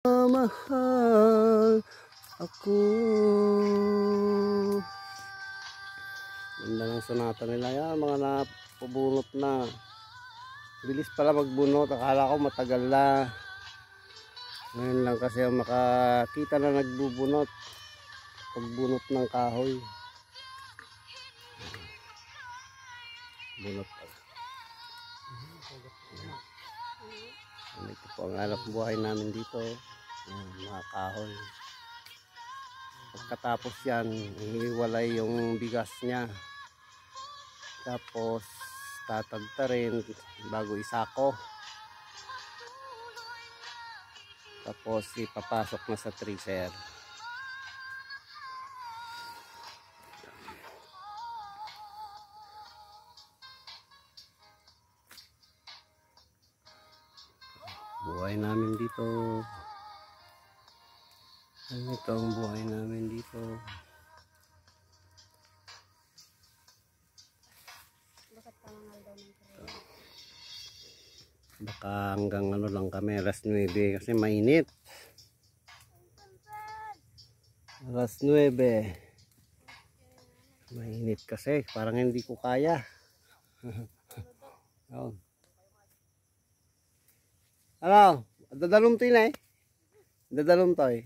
Mahal ako. Ganda ng sonata nila yan, mga napabunot na. Bilis pala magbunot, akala ko matagal na. Ngayon lang kasi ang makakita na nagbubunot. Pagbunot ng kahoy. Bunot pala. Ito po ang hanap buhay namin dito. Mga kahoy. Pagkatapos yan, hiwalay yung bigas niya. Tapos tatagta rin bago isako. Tapos ipapasok na sa treacer. Buhay namin dito. Ito ang buhay namin dito. Baka hanggang ano lang kami, alas 9 kasi mainit. Alas 9. Mainit kasi, parang hindi ko kaya. Oh. Ano? Dadalom to yun eh. Dadalom to eh.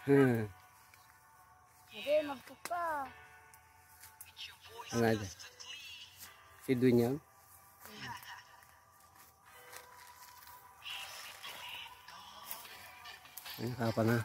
Hindi, magpuka. Ano aja? Si Dwayne yan? Ay, nakapa na.